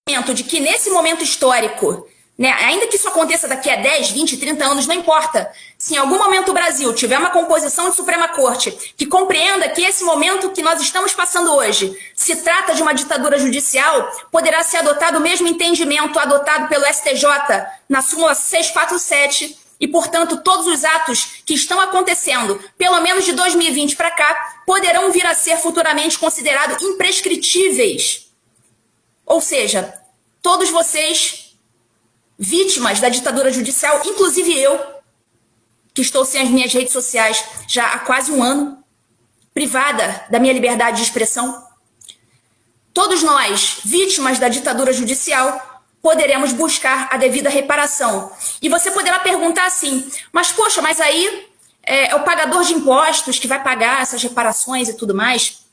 De que nesse momento histórico, né, ainda que isso aconteça daqui a 10, 20, 30 anos, não importa. Se em algum momento o Brasil tiver uma composição de Suprema Corte que compreenda que esse momento que nós estamos passando hoje se trata de uma ditadura judicial, poderá ser adotado o mesmo entendimento adotado pelo STJ na súmula 647 e, portanto, todos os atos que estão acontecendo, pelo menos de 2020 para cá, poderão vir a ser futuramente considerados imprescritíveis. Ou seja, todos vocês, vítimas da ditadura judicial, inclusive eu, que estou sem as minhas redes sociais já há quase um ano, privada da minha liberdade de expressão, todos nós, vítimas da ditadura judicial, poderemos buscar a devida reparação. E você poderá perguntar assim, mas poxa, mas aí é o pagador de impostos que vai pagar essas reparações e tudo mais?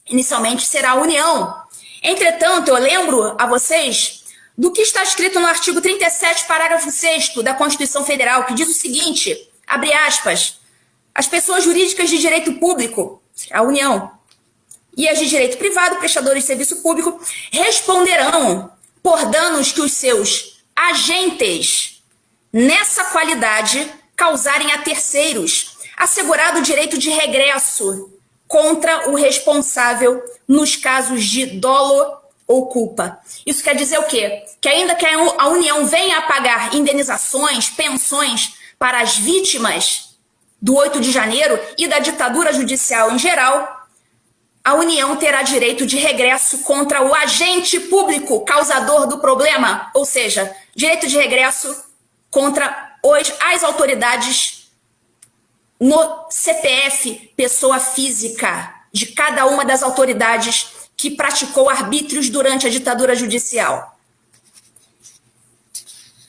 Inicialmente será a União. Entretanto, eu lembro a vocês do que está escrito no artigo 37, parágrafo 6º da Constituição Federal, que diz o seguinte, abre aspas, as pessoas jurídicas de direito público, a União, e as de direito privado, prestadores de serviço público, responderão por danos que os seus agentes, nessa qualidade, causarem a terceiros, assegurado o direito de regresso contra o responsável nos casos de dolo ou culpa. Isso quer dizer o quê? Que ainda que a União venha a pagar indenizações, pensões para as vítimas do 8 de janeiro e da ditadura judicial em geral, a União terá direito de regresso contra o agente público causador do problema, ou seja, direito de regresso contra as autoridades no CPF, pessoa física, de cada uma das autoridades que praticou arbítrios durante a ditadura judicial.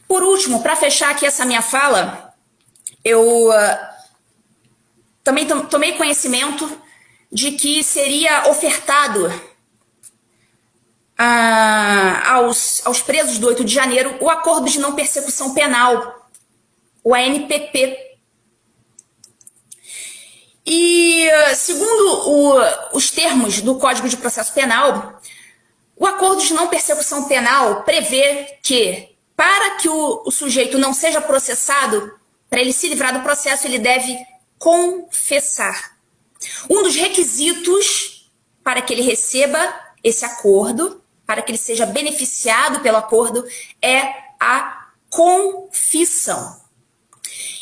Por último, para fechar aqui essa minha fala, eu também tomei conhecimento de que seria ofertado aos presos do 8 de janeiro o Acordo de Não Persecução Penal, o ANPP. E, segundo os termos do Código de Processo Penal, o Acordo de Não Persecução Penal prevê que, para que o sujeito não seja processado, para ele se livrar do processo, ele deve confessar. Um dos requisitos para que ele receba esse acordo, para que ele seja beneficiado pelo acordo, é a confissão.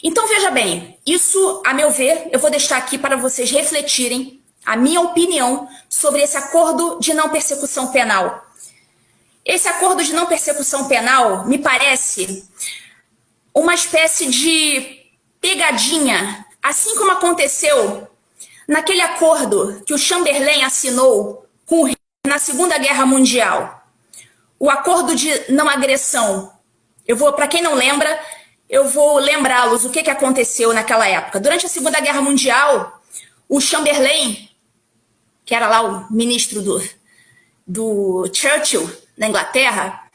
Então, veja bem, isso, a meu ver, eu vou deixar aqui para vocês refletirem a minha opinião sobre esse acordo de não persecução penal. Esse acordo de não persecução penal me parece uma espécie de pegadinha, assim como aconteceu naquele acordo que o Chamberlain assinou com o Hitler na Segunda Guerra Mundial. O acordo de não agressão. Para quem não lembra, eu vou lembrá-los o que aconteceu naquela época. Durante a Segunda Guerra Mundial, o Chamberlain, que era lá o ministro do Churchill, na Inglaterra,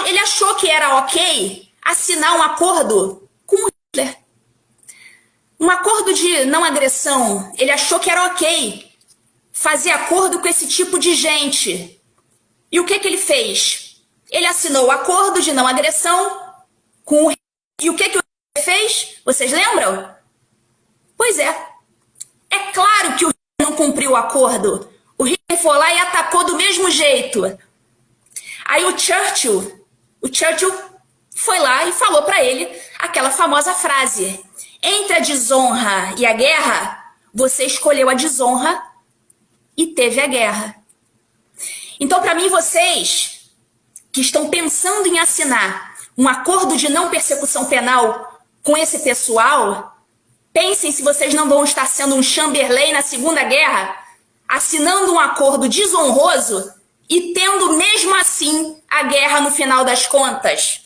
ele achou que era ok assinar um acordo com o Hitler. Um acordo de não agressão. Ele achou que era ok fazer acordo com esse tipo de gente. E o que ele fez? Ele assinou o acordo de não agressão com o... E o que o Hitler fez? Vocês lembram? Pois é. É claro que o Hitler não cumpriu o acordo. O Hitler foi lá e atacou do mesmo jeito. Aí o Churchill foi lá e falou para ele aquela famosa frase: entre a desonra e a guerra, você escolheu a desonra e teve a guerra. Então, para mim, vocês que estão pensando em assinar um acordo de não persecução penal com esse pessoal, pensem se vocês não vão estar sendo um Chamberlain na Segunda Guerra, assinando um acordo desonroso e tendo mesmo assim a guerra no final das contas.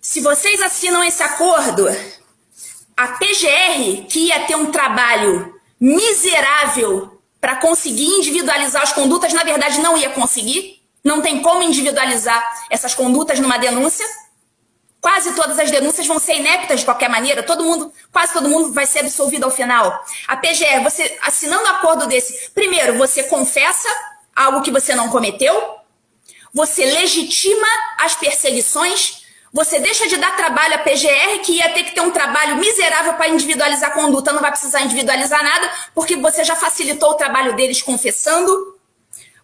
Se vocês assinam esse acordo, a PGR, que ia ter um trabalho miserável para conseguir individualizar as condutas, na verdade não ia conseguir. Não tem como individualizar essas condutas numa denúncia. Quase todas as denúncias vão ser ineptas de qualquer maneira. Quase todo mundo vai ser absolvido ao final. A PGR, você assinando um acordo desse, primeiro, você confessa algo que você não cometeu, você legitima as perseguições, você deixa de dar trabalho à PGR, que ia ter que ter um trabalho miserável para individualizar a conduta, não vai precisar individualizar nada, porque você já facilitou o trabalho deles confessando.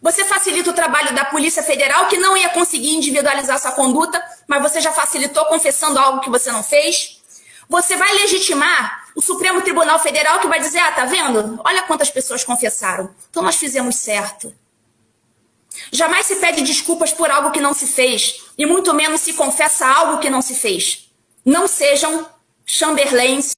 Você facilita o trabalho da Polícia Federal, que não ia conseguir individualizar sua conduta, mas você já facilitou confessando algo que você não fez. Você vai legitimar o Supremo Tribunal Federal, que vai dizer, tá vendo? Olha quantas pessoas confessaram. Então nós fizemos certo. Jamais se pede desculpas por algo que não se fez, e muito menos se confessa algo que não se fez. Não sejam Chamberlains.